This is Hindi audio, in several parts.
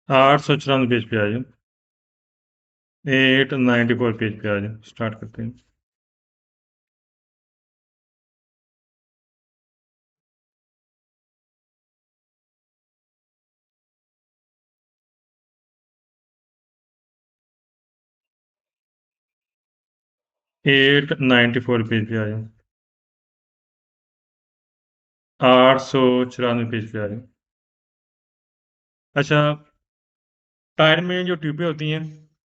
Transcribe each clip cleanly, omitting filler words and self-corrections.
894 पेज पे आ जाओ। 894 पेज पे आ जाओ, स्टार्ट करते हैं। एट 94 पेज पे आ जाओ। 894 पेज पे आ जाओ। अच्छा, टायर में जो ट्यूबें होती हैं,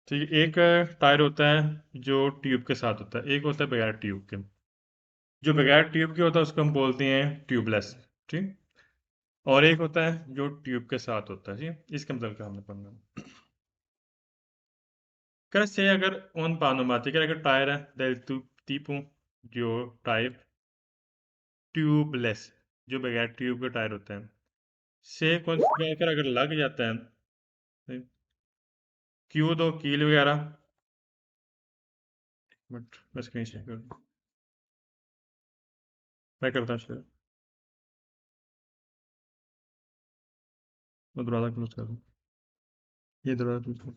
ठीक है, एक टायर होता है जो ट्यूब के साथ होता है, एक होता है बगैर ट्यूब के। जो बगैर ट्यूब के होता है उसको हम बोलते हैं ट्यूबलेस, ठीक। और एक होता है जो ट्यूब के साथ होता है, ठीक। इसके मतलब क्या हमने पढ़ना कर से अगर उन पानोमाती कर अगर टायर है del tipo जो टाइप ट्यूबलेस, जो बगैर ट्यूब के टायर होते हैं, से कौन कर अगर लग जाता है क्यों दो कील वगैरह। बट मैं स्क्रीन शेयर कर, मैं करता हूँ शेयर। मैं दरवाजा क्लोज कर दूँ, ये दरवाजा क्लोज कर दूँ।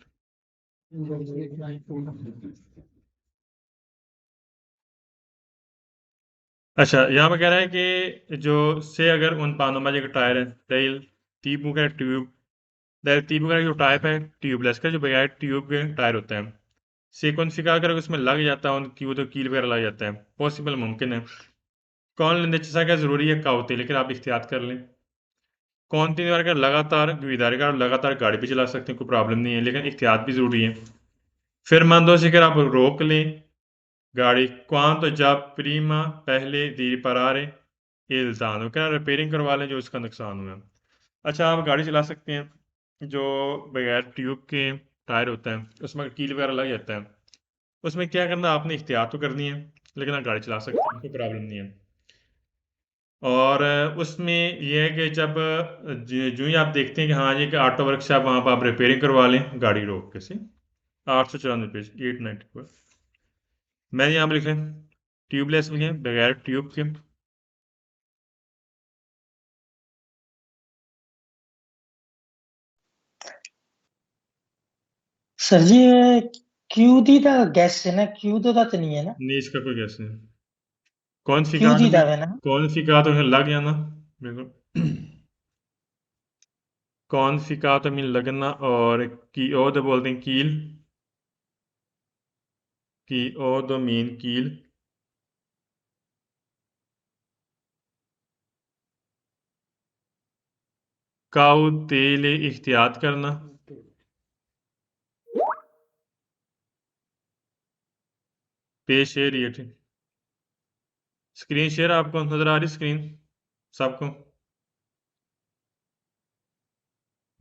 अच्छा, यहाँ पे कह रहा है कि जो से अगर उन पानों के टायर है del tipo का ट्यूब, del tipo का जो टाइप है ट्यूबलेस का, जो बगैर ट्यूब के टायर होते हैं, से कौन सी का अगर उसमें लग जाता है उनकी वो तो कील वगैरह लग जाता है, पॉसिबल मुमकिन है। कौन लेने जैसा क्या ज़रूरी है काउती, लेकिन आप इख्तियात कर लें। कौन 3 बार का लगातार विदारे का लगातार गाड़ी भी चला सकते हैं, कोई प्रॉब्लम नहीं है, लेकिन एहतियात भी ज़रूरी है। फिर मान दो अगर आप रोक लें गाड़ी quanto जब प्रीमा पहले दी parare il danno, क्या रिपेयरिंग करवा लें जो उसका नुकसान हुआ। अच्छा, आप गाड़ी चला सकते हैं जो बगैर ट्यूब के टायर होता है, उसमें कील वगैरह लग जाता है, उसमें क्या करना आपने एहतियात तो करनी है, लेकिन आप गाड़ी चला सकते हैं, कोई प्रॉब्लम नहीं है। और उसमें यह है कि जब जो ही आप देखते हैं कि हाँ ये कि ऑटो वर्कशॉप, वहाँ पर आप रिपेयरिंग करवा लें गाड़ी रोक के से। 894 पेज 894 मैंने यहाँ पर लिखे ट्यूबलेस लिखे बगैर ट्यूब के। सर जी क्यू दी था गैस है ना, क्यू तो नहीं है ना, नहीं, इसका कोई गैस नहीं। कौन सी क्यू कहा दी तो था वे ना। कौन सी कहा तो लग गया ना मेरे को। कौन सी कहा तो मीन लगना, और की ओ तो बोलते हैं कील, की ओ तो मीन कील। काउ तेल एहतियात करना। पेज शेयर ये ठीक। स्क्रीन शेयर आपको नजर आ रही स्क्रीन सबको?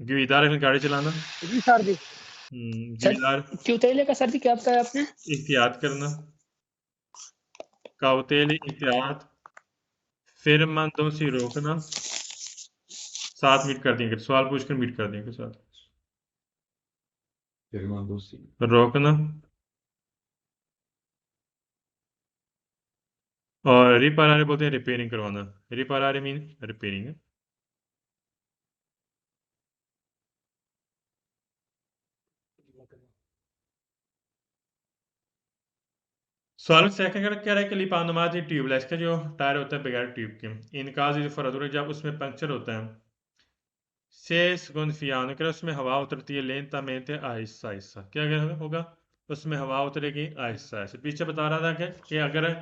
गिरदार गाड़ी चलाना। जी सर जी। सर गिरदार क्यों तेले का सर जी क्या बताया आपने? एहतियात करना, काउतेल एहतियात, फिर मंदों से रोकना। 7 मिनट कर देंगे, सवाल पूछकर मीट कर देंगे साथ। रोकना। और रिपारारे बोलते हैं रिपेयरिंग करवाना। रिपारारे मीन रिपेयरिंग। सवाल सेकंड का कह रहा है कि लिपानुमाती ट्यूबलेस के जो टायर होते हैं बगैर ट्यूब के, इनका जो फरदुर जब उसमें पंक्चर होता है, से gonfiano कि उसमें हवा उतरती है लेंटामेंटे आहिस्ता आहिस्ता, क्या होगा उसमें हवा उतरेगी आहिस्ता आहिस्ता। पीछे बता रहा था कि अगर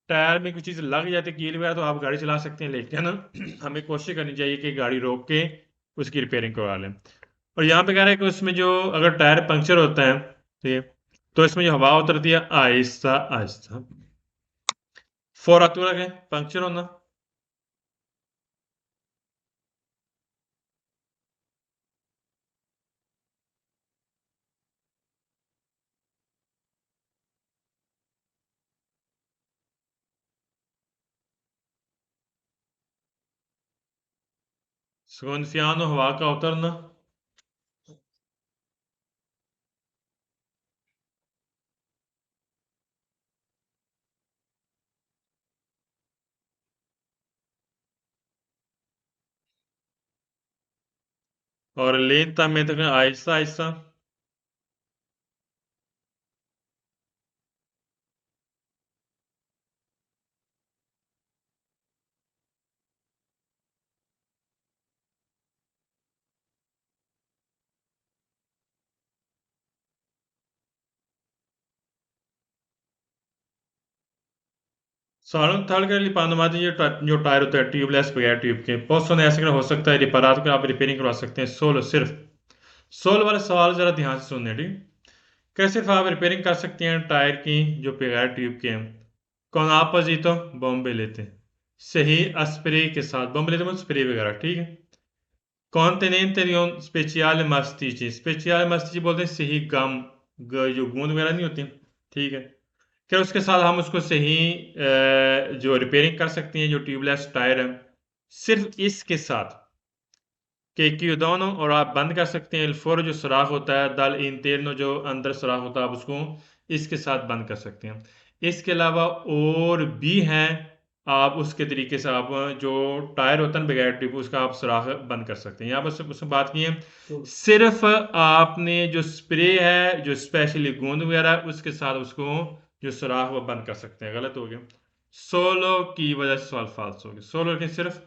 टायर में कुछ चीज़ लग जाती है कील वगैरह तो आप गाड़ी चला सकते हैं, लेकिन हमें कोशिश करनी चाहिए कि गाड़ी रोक के उसकी रिपेयरिंग करवा लें। और यहाँ पे कह रहा है कि उसमें जो अगर टायर पंक्चर होता है, ठीक है, तो इसमें जो हवा उतरती है आहिस्ता आहिस्ता। फोरातुरा है पंक्चर होना। स्कोन्फियानो हवा का उतरना। और लेंथ में तक आहिस्ता आहिस्ता। साधारण थर्ड के लिपानुमाती जो टायर होता है ट्यूबलेस बगैर ट्यूब के, बहुत सोने ऐसे हो सकता है रिपेरात को आप रिपेयरिंग करवा सकते हैं सोलो सिर्फ। सोल वाले सवाल जरा ध्यान से सुनने, ठीक। कैसे सिर्फ आप रिपेयरिंग कर सकते हैं टायर की जो बगैर ट्यूब के हैं। कौन अपोजिटो बॉम्बे लेते सही स्प्रे के साथ, बॉम्बे लेते मतलब स्प्रे वगैरह, ठीक है। कॉन्टेनेंट स्पेचियाल मस्तिची, स्पेचियाल मस्तिची बोलते हैं सही गम, जो गूंद वगैरह नहीं होती, ठीक है। क्या उसके साथ हम उसको सही जो रिपेयरिंग कर सकते हैं जो ट्यूबलेस टायर है, सिर्फ इसके साथ के क्यूदोनो, और आप बंद कर सकते हैं एल्फोर जो सुराख होता है, दल इंटेरनो जो अंदर सुराख होता है, आप उसको इसके साथ बंद कर सकते हैं। इसके अलावा और भी हैं, आप उसके तरीके से आप जो टायर होता है बगैर ट्यूब उसका आप सुराख बंद कर सकते हैं। यहाँ पर उसमें बात की है सिर्फ आपने जो स्प्रे है जो स्पेशली गोंद वगैरह है, उसके साथ उसको जो सुराख वो बंद कर सकते हैं। गलत हो गया, सोलो की वजह से सवाल फाल्स हो गया। सोलो के सिर्फ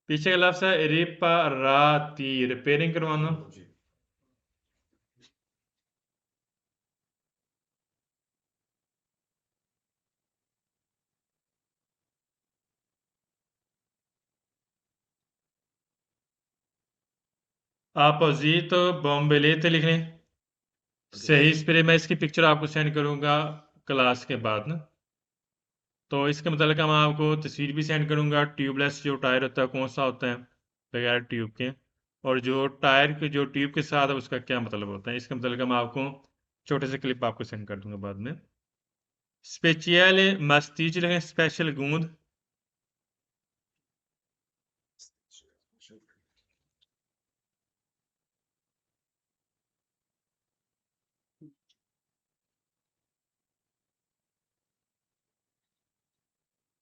पीछे का लफ्ज है रिपाराती, रिपेयरिंग करवाना। अपोजिट बॉम्बेलेते लिख लें सही स्प्रे। मैं इसकी पिक्चर आपको सेंड करूंगा क्लास के बाद ना, तो इसके मतलब मैं आपको तस्वीर भी सेंड करूंगा ट्यूबलेस जो टायर होता है कौन सा होता है बगैर ट्यूब के, और जो टायर के जो ट्यूब के साथ है उसका क्या मतलब होता है। इसका मतलब मैं आपको छोटे से क्लिप आपको सेंड कर दूंगा बाद में। स्पेचियल मस्तीज लिखें स्पेशल गूंद।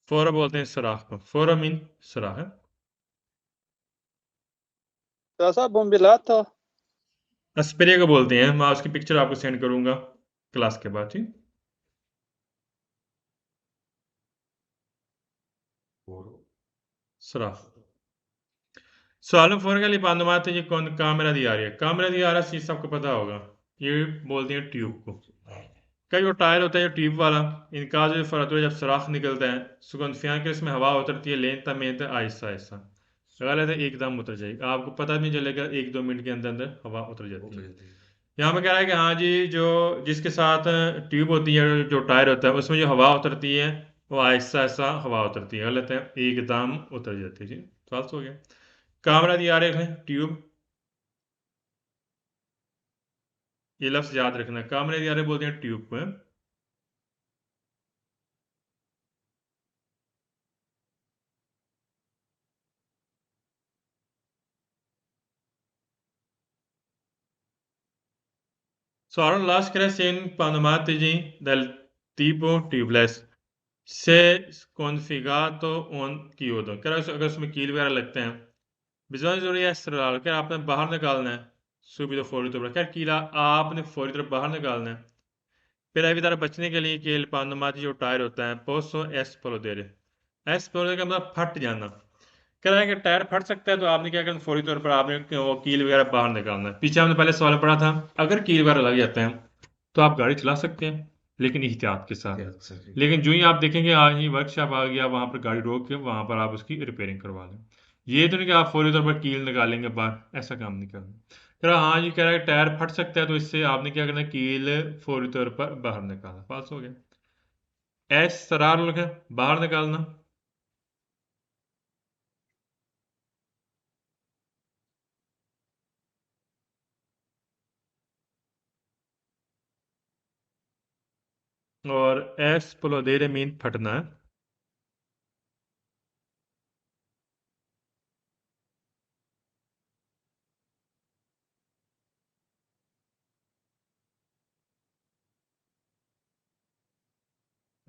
फोरा बोलते हैं सुराख को, फोरा मीन सुराख है। तो ऐसा बोम्बिला था। स्प्रे को बोलते हैं, मैं उसकी पिक्चर आपको सेंड करूंगा क्लास के बाद, ठीक। सुराख सवालों फोन का लिए मालूमात है ये कौन कामरा दिया रही है, कामरा दिया रहा चीज सबको पता होगा। ये बोलते हैं ट्यूब को। का जो टायर होता है जो ट्यूब वाला, इनका जो फरत है जब सुराख निकलता है सुगंधियाँ के इसमें हवा उतरती है लेंता मेंता आहिस्ता आहिस्ता, गलत है एकदम उतर जाएगी, आपको पता नहीं चलेगा 1-2 मिनट के अंदर अंदर हवा उतर जाती है। यहाँ पे कह रहा है कि हाँ जी जो जिसके साथ ट्यूब होती है जो टायर होता है उसमें जो हवा उतरती है वो आहिस्ता आहिस्ता हवा उतरती है, गलत है एकदम उतर जाती है जी। फाल्स हो गया। कामरा दिया रहे हैं ट्यूब, ये लफ्ज याद रखना, कामरे दिया रहे बोलते हैं ट्यूब को। Sono l'ascres in pneumatici del tipo tubeless से कॉन्फ़िगातो ऑन कीओदो, कह रहा है अगर उसमें कील वगैरह लगते हैं बिजोन जरूरी है स्ट्रलाल, क्या आपने बाहर निकालना है सुबह तो फौरी तौर पर, क्या कीला आपने फौरी तौर पर बाहर निकालना है। फिर अभी तरह बचने के लिए कि पानोमाची जो टायर होता है पोसो एस पोलोदेरे, एस पोलोदेरे का मतलब फट जाना। कह रहा है कि टायर फट सकता है तो आपने क्या करना फौरी तौर पर आपने वो कील वगैरह बाहर निकालना है। पीछे हमने पहले सवाल पढ़ा था अगर कील वगैरह लग जाते हैं तो आप गाड़ी चला सकते हैं लेकिन एहतियात के साथ, लेकिन जो ही आप देखेंगे आज ही वर्कशॉप आ गया वहां पर गाड़ी रोक के वहां पर आप उसकी रिपेयरिंग करवा लें। ये तो नहीं कि आप फौरी तौर पर कील निकालेंगे बाहर, ऐसा काम नहीं करना। कह रहा हाँ जी, कह रहा है टायर फट सकता है तो इससे आपने क्या करना कील फौरी तौर पर बाहर निकालना। पास हो गया। एस सरार लिखें बाहर निकालना, और एस प्लोदेरे मीन फटना है।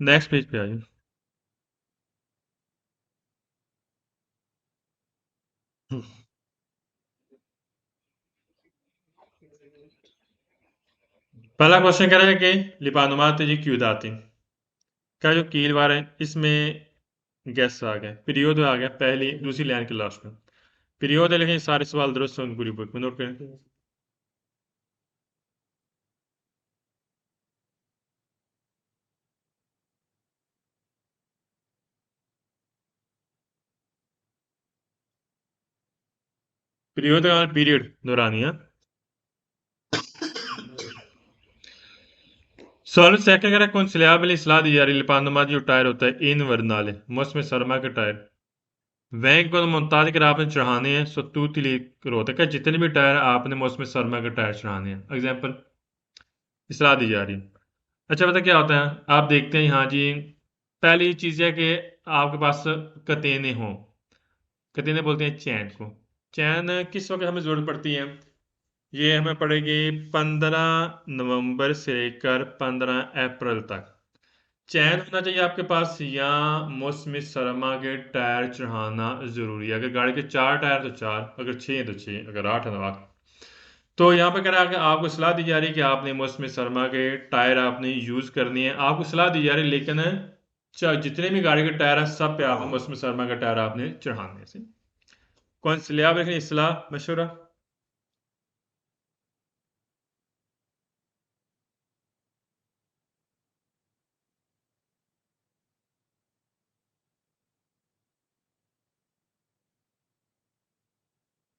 नेक्स्ट पेज पे आइए। पहला क्वेश्चन कह रहा है कि लिपानुमा तेजी क्यों दाती का जो कीलवार है इसमें गैस आ गया पीरियड आ गया पहली दूसरी लाइन के लास्ट में पीरियड है लेकिन सारे सवाल दुरुस्त होंगे पूरी बुक में नोट करें पीरियड का पीरियड दौरानी है सवाल सेकंड कह रहा है कंसिलियाबली सलाह दी जा रही लिपानुमा जो टायर होता है इन वर्नाले मौसम सरमा के टायर वैंक को मुमताज कर आपने चढ़ाने हैं सतूत रोहतक है जितने भी टायर आपने मौसम सरमा के टायर चढ़ाने हैं एग्जाम्पल सलाह दी जा रही अच्छा पता क्या होता है आप देखते हैं यहाँ जी पहली चीज़ है कि आपके पास कतेने हों कतेने बोलते हैं चैन को चैन किस वक्त हमें ज़रूरत पड़ती है ये हमें पड़ेगी 15 नवंबर से लेकर 15 अप्रैल तक चैन होना चाहिए आपके पास या मौसमी सरमा के टायर चढ़ाना ज़रूरी है अगर गाड़ी के 4 टायर तो 4 अगर 6 हैं तो 6 अगर 8 है तो 8 तो यहाँ पे कह रहा है कि आपको सलाह दी जा रही है कि आपने मौसमी सरमा के टायर आपने यूज़ करनी है आपको सलाह दी जा रही है लेकिन जितने भी गाड़ी के टायर हैं सब पे आपने मौसमी सरमा के टायर आपने चढ़ाने से कौन सी लिया आप सलाह मशवरा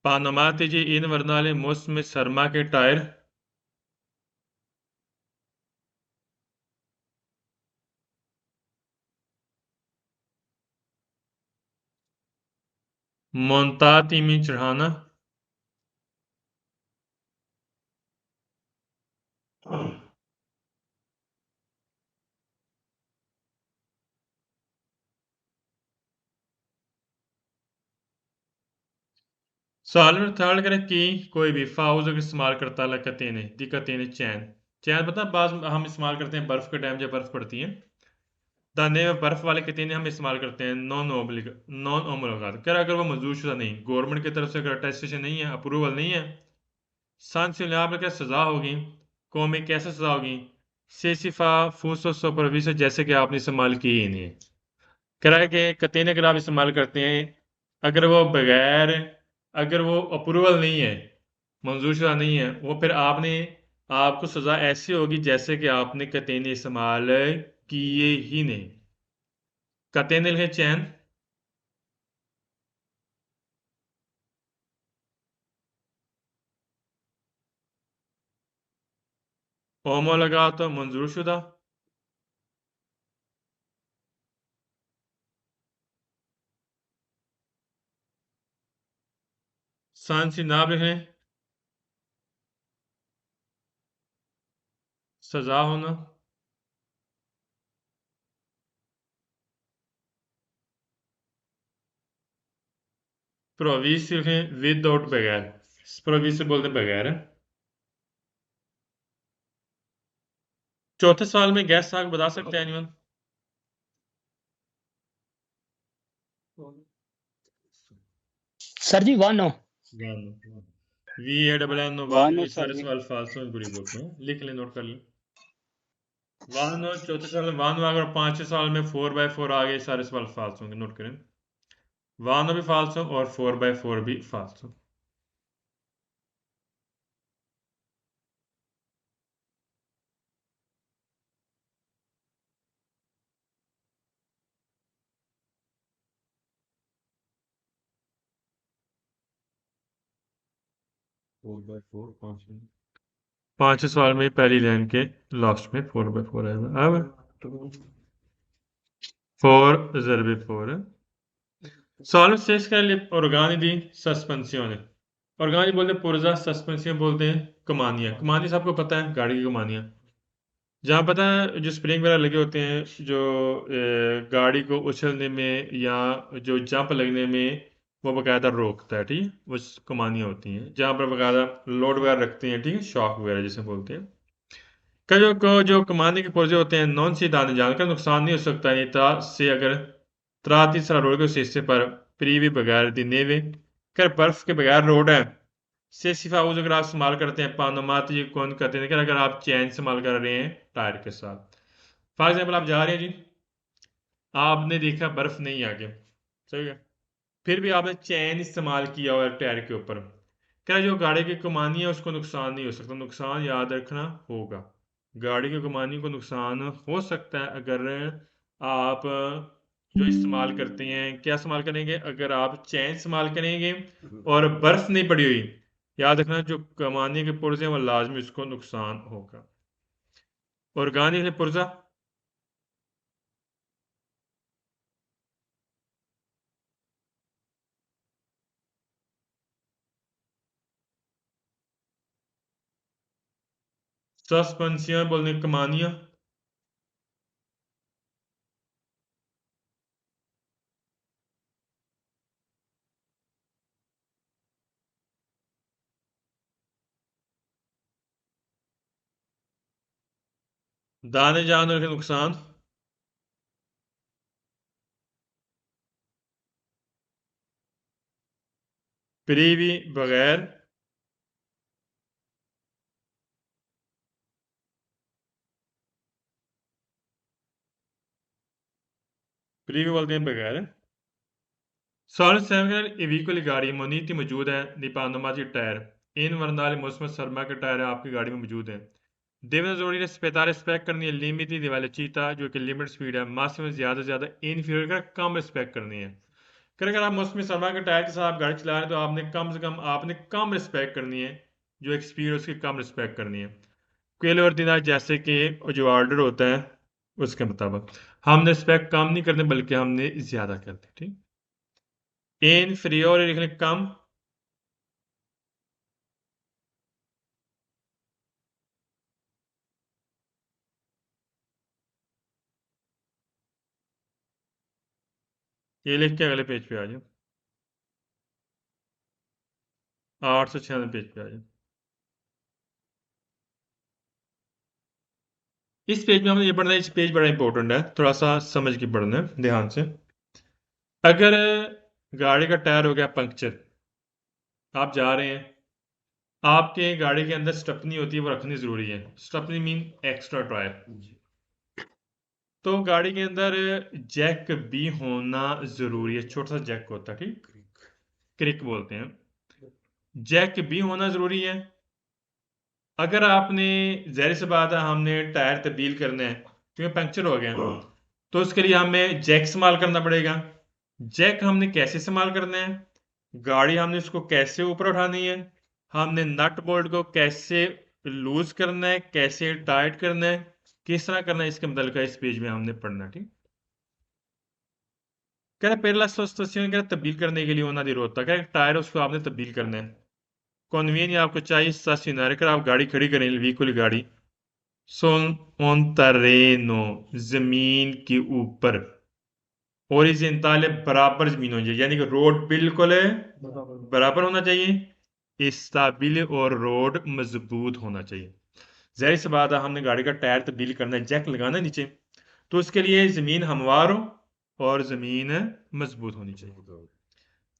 पानमाती जी इन वर्नाले मौसम सरमा के टायर मोनताती में चढ़ाना सवाल में थर्ड करें कि कोई भी फाउज का इस्तेमाल करता है कतेने दिक्कतेने चैन चैन पता बाज हम इस्तेमाल करते हैं बर्फ के टाइम जब बर्फ पड़ती है दाने में बर्फ वाले कतीने हम इस्तेमाल करते हैं नॉन ओमोलोगात कर अगर वो मंजूरशुदा नहीं गवर्नमेंट की तरफ से अगर अटेस्टेशन नहीं है अप्रूवल नहीं है सांस यहाँ पर क्या सज़ा होगी कौम में कैसे सज़ा होगी सेसिफा फूसो सुपरविस जैसे कि आपने इस्तेमाल की ही नहीं है कह रहा है कि कतीने अगर आप इस्तेमाल करते हैं अगर वो अप्रूवल नहीं है मंजूरशुदा नहीं है वो फिर आपको सज़ा ऐसी होगी जैसे कि आपने कतीने इस्तेमाल किए ही नहीं कतेने लिखे चैन ओमो लगा तो मंजूर शुदा सांसी नाब लिखें सजा होना प्रोविस लिखें विदाउट बगैर प्रोविस से बोलते बगैर है चौथे सवाल में गैस आग बता सकते हैं एनिमल सर जी वन हो वी ए डबल एन वन वन हो ये सारे सर जी। सवाल फालतू हैं पूरी बुक में लिख लें नोट कर लें वन हो चौथे सवाल में वन अगर पांचवें सवाल में 4x4 आ गए सारे सवाल फालतू होंगे नोट करें वन भी फालतू और 4x4 भी फालतू 4x4 पांचवें सवाल में पहली लाइन के लास्ट में 4x4 आएगा अब 4 ज़रबे 4 सवाल में शेष कर लिए ऑर्गानी दी सस्पेंसियों ऑर्गानी बोलते हैं पुर्जा सस्पेंसियों बोलते हैं कमानियाँ कमानियाँ सबको पता है गाड़ी की कमानियाँ जहाँ पता है जो स्प्रिंग वगैरह लगे होते हैं जो गाड़ी को उछलने में या जो जंप लगने में वो बाकायदा रोकता है ठीक है वो कमानियाँ होती हैं जहाँ पर बाकायदा लोड वगैरह रखते हैं ठीक है शॉक वगैरह जिसे बोलते हैं जो कमाने के पुर्जे होते हैं नॉन सी दाने जानकर नुकसान नहीं हो सकता है ता से अगर त्रा तीसरा रोड के उस हिस्से पर प्रीवी बगैर दी नेवे कर बर्फ के बगैर रोड है से सिफाउज अगर आप इस्तेमाल करते हैं पानोमात ये कौन करते हैं, लेकिन अगर आप चैन इस्तेमाल कर रहे हैं टायर के साथ, फॉर एग्जाम्पल आप जा रहे हैं जी, आपने देखा बर्फ नहीं आगे, सही है, फिर भी आपने चैन इस्तेमाल किया हुआ है टायर के ऊपर, क्या जो गाड़ी की कमानी है उसको नुकसान नहीं हो सकता, नुकसान याद रखना होगा। गाड़ी की कमानी को नुकसान हो सकता है अगर आप जो इस्तेमाल करते हैं, क्या इस्तेमाल करेंगे, अगर आप चैन इस्तेमाल करेंगे और बर्फ नहीं पड़ी हुई, याद रखना जो कमानी के पुर्जे हैं वो लाजमी उसको नुकसान होगा। और गाने के पुर्जा सस्पेंसियां बोलने कमानियां, दाने जानवर के नुकसान, प्रीवी बगैर, प्रीवी बोलते हैं बगैर। साल सेवन इवीकल गाड़ी मोनीति मौजूद है निपानोमाजी टायर इन वरनाल मौसम सरमा के टायर आपकी गाड़ी में मौजूद है। देवन जरूरी है स्पेतार रिस्पेक्ट करनी है लिमिट दी वाले चीता जो कि लिमिट स्पीड है मास में ज़्यादा से ज़्यादा इनफ्यूर कर कम रिस्पेक्ट करनी है। अगर आप मौसमी सरमा के टायर के साथ आप गाड़ी चला रहे हैं तो आपने कम से कम रिस्पेक्ट करनी है, जो एक स्पीड है उसकी कम रिस्पेक्ट करनी है। केल और दिना जैसे कि जो ऑर्डर होता है उसके मुताबिक हमने रिस्पेक्ट कम नहीं करनी बल्कि हमने ज़्यादा करनी, ठीक। इनफीरियर लिख लें कम, ये लिख के अगले पेज पे आ जाओ, 896 पेज पे आ जाओ। इस पेज में हमने ये पढ़ना है, इस पेज बड़ा इंपॉर्टेंट है, थोड़ा सा समझ के पढ़ना है ध्यान से। अगर गाड़ी का टायर हो गया पंक्चर, आप जा रहे हैं, आपके गाड़ी के अंदर स्टपनी होती है वो रखनी जरूरी है, स्टपनी मीन एक्स्ट्रा टायर। तो गाड़ी के अंदर जैक भी होना जरूरी है, छोटा सा जैक होता है, ठीक, क्रिक बोलते हैं, जैक भी होना जरूरी है। अगर आपने, ज़ाहिर सी बात है हमने टायर तब्दील करना है क्योंकि पंक्चर हो गया, तो उसके लिए हमें जैक इस्तेमाल करना पड़ेगा। जैक हमने कैसे इस्तेमाल करना है, गाड़ी हमने उसको कैसे ऊपर उठानी है, हमने नट बोल्ट को कैसे लूज करना है, कैसे टाइट करना है, किस तरह करना है, इसके मतलब इस पेज में हमने पढ़ना है, ठीक। कह रहे पहला स्वस्थ तब्दील करने के लिए होना जरूरत होता है, टायर उसको आपने तब्दील करना है, कन्वीनियंट आपको चाहिए स्टेशनरी, अगर आप गाड़ी खड़ी करें व्हीकल गाड़ी, सोन ऑन terreno जमीन के ऊपर, ओरिजेंटल बराबर जमीन होनी चाहिए, यानी कि रोड बिल्कुल बराबर होना चाहिए, स्टेबल और रोड मजबूत होना चाहिए। जाहिर सी बात है हमने गाड़ी का टायर तब्दील करना है, जैक लगाना है नीचे, तो उसके लिए जमीन हमवार हो और जमीन मजबूत होनी चाहिए।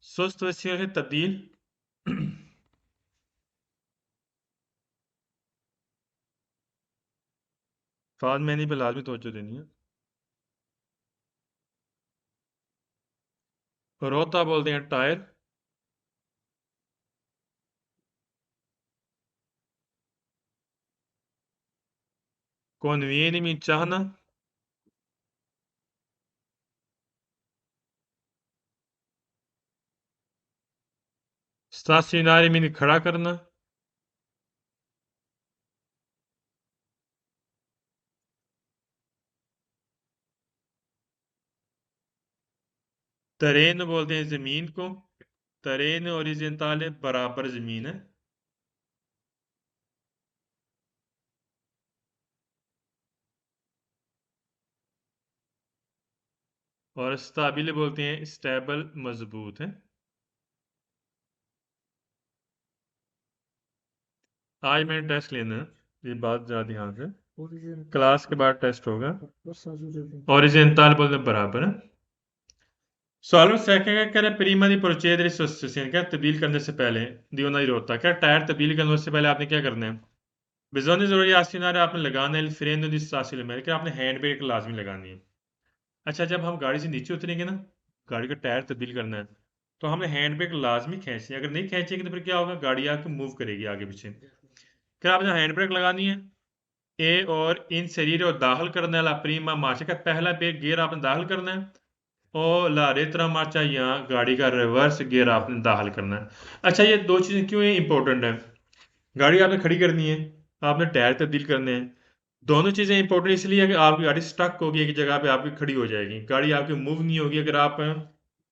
सुस्त वसीलों से तब्दील फाद मैंने पे लाजमी तवज्जो देनी है। रोता बोलते हैं टायर, कॉन्वेन में चाहना, स्टेशनरी में खड़ा करना, तरेन बोलते हैं जमीन को, तरेन ओरिजेंटल बराबर जमीन है, और स्टेबल बोलते हैं स्टेबल मजबूत है। आज मैंने टेस्ट लेना है, ये बात ज़्यादा ध्यान से, क्लास के बाद टेस्ट होगा। ओरिजेंटल बोलते हैं बराबर है, सॉल्व सेकंड कह रहे prima di procedere di sostituzione क्या तब्दील करने से पहले दी una rotta क्या टायर तब्दील करने से पहले आपने क्या करना है bisogna जरूरी आस्तीनार आपने लगाना है il freno di stazione क्या आपने हैंड ब्रेक लाजमी लगानी है। अच्छा जब हम गाड़ी से नीचे उतरेंगे ना गाड़ी का टायर तब्दील करना है तो हमने हैंड ब्रेक लाजमी खींचनी है, अगर नहीं खींचेंगे तो फिर क्या होगा गाड़ी आके मूव करेगी आगे पीछे। क्या आपने हैंड ब्रेक लगानी है ए और इन शरीर और दाखिल करने वाला प्रीमा मार्चा का पहला गियर आपने दाखिल करना है और ला रेतरा मार्चा यहाँ गाड़ी का रिवर्स गियर आपने दाखिल करना है। अच्छा ये दो चीज़ें क्यों इंपॉर्टेंट है, गाड़ी आपने खड़ी करनी है, आपने टायर तब्दील करने हैं, दोनों चीज़ें इंपॉर्टेंट इसलिए है कि आपकी गाड़ी स्टक होगी एक जगह पे आपकी खड़ी हो जाएगी, गाड़ी आपकी मूव नहीं होगी अगर आप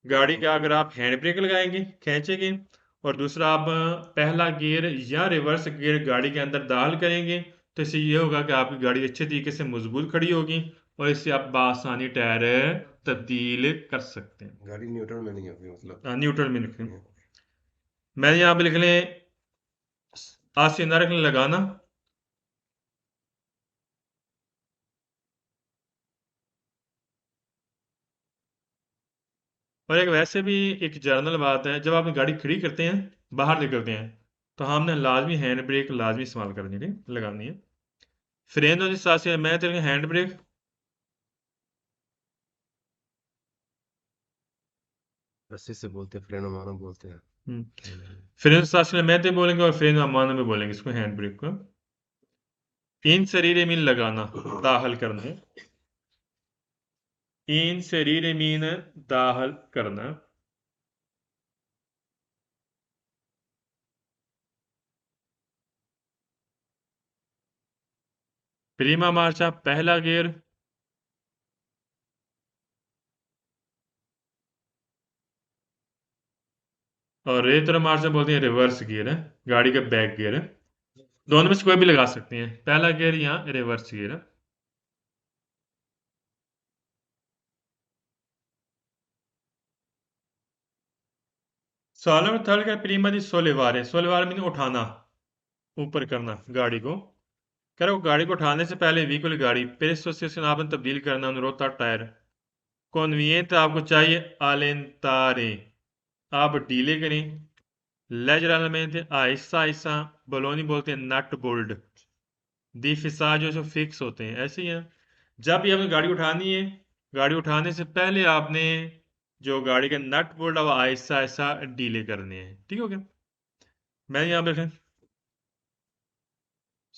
गाड़ी का अगर आप हैंड ब्रेक लगाएंगे खींचेंगे और दूसरा आप पहला गियर या रिवर्स गियर गाड़ी के अंदर दाखिल करेंगे तो इससे ये होगा कि आपकी गाड़ी अच्छे तरीके से मजबूत खड़ी होगी और इससे आप बासानी टायर तब्दील कर सकते हैं। गाड़ी न्यूट्रल में नहीं होगी मतलब न्यूट्रल में लिखें, मैं यहाँ पे लिख लें आस्तीना रखने लगाना और एक वैसे भी एक जनरल बात है जब आप गाड़ी खड़ी करते हैं बाहर निकलते हैं तो हमने लाजमी हैंड ब्रेक लाजमी इस्तेमाल करनी है लगानी है। फ्रेनो के साथ से मैं तेरे हैंड ब्रेक रस्सी से बोलते हैं, फ्रेनो मानो बोलते हैं। फ्रेनो के साथ से मैं ते बोलेंगे और फ्रेनो अमानो में बोलेंगे इसको हैंड ब्रेक को। इन शरीर मीन लगाना दाखिल करना, इन शरीर मीन दाखिल करना, प्रीमा मार्चा पहला गियर और रेतरा मार्चा बोलते हैं रिवर्स गियर है, गाड़ी का बैक गियर है, दोनों में से कोई भी लगा सकते हैं, पहला गियर या रिवर्स गियर है। सॉल्व थर्ड का प्रीमा दी सोलेवारे मीन उठाना ऊपर करना गाड़ी को, कह रहा गाड़ी को उठाने से पहले व्हीकल गाड़ी पेरेस्टोसिएशन आपने तब्दील करना अनुरोधा टायर कॉन्वियंट आपको चाहिए आलेंतारे आप डीले करें लेजरलमेंट आहिस्ता आहिस्ता बलोनी बोलते हैं नट बोल्ट दी फिसा जो फिक्स होते हैं ऐसे ही हैं। जब भी आपने गाड़ी उठानी है गाड़ी उठाने से पहले आपने जो गाड़ी के नट बोल्ट है वो आहिस्ता आहिस्ता डीले करने हैं, ठीक हो गया। मैं यहाँ पे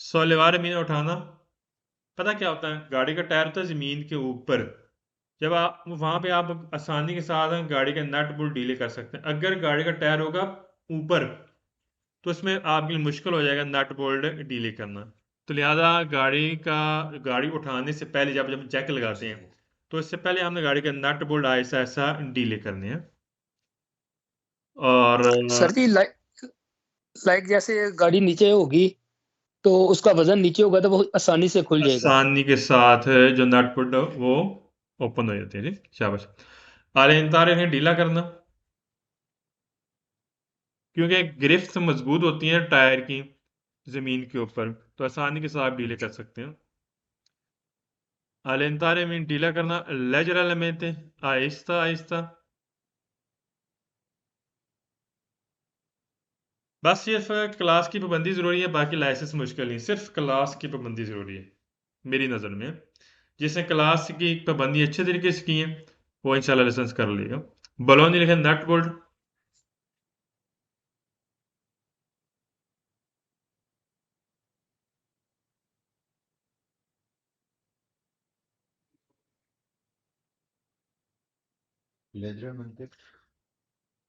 सोलेवार मीन उठाना, पता क्या होता है गाड़ी का टायर होता है ज़मीन के ऊपर, जब आप वहाँ पे आप आसानी के साथ गाड़ी का नट बोल्ट डीले कर सकते हैं। अगर गाड़ी का टायर होगा ऊपर तो उसमें आपके लिए मुश्किल हो जाएगा नट बोल्ट डीले करना, तो लिहाजा गाड़ी उठाने से पहले जब जब जैक लगाते हैं तो इससे पहले हमने गाड़ी का नट बोल्ट ऐसा ऐसा डीले करने हैं। और सर जी लाइक जैसे गाड़ी नीचे होगी तो उसका वजन नीचे होगा तो वो आसानी से खुल जाएगा, आसानी के साथ जो नट बोल्ट वो ओपन हो जाते हैं जी, शाबाश। आले इंतारे इन्हें ढीला करना क्योंकि गिरफ्त मजबूत होती है टायर की जमीन के ऊपर तो आसानी के साथ डीले कर सकते हैं। आलेंतारे मीन ढीला करना लेजरलमेंट आहिस्ता आहिस्ता, बस सिर्फ क्लास की पाबंदी ज़रूरी है, बाकी लाइसेंस मुश्किल नहीं, सिर्फ क्लास की पाबंदी ज़रूरी है मेरी नज़र में। जिसने क्लास की पाबंदी अच्छे तरीके से की है वो इंशाल्लाह लाइसेंस कर लेगा। बलोनी लिखे नट बोल्ट,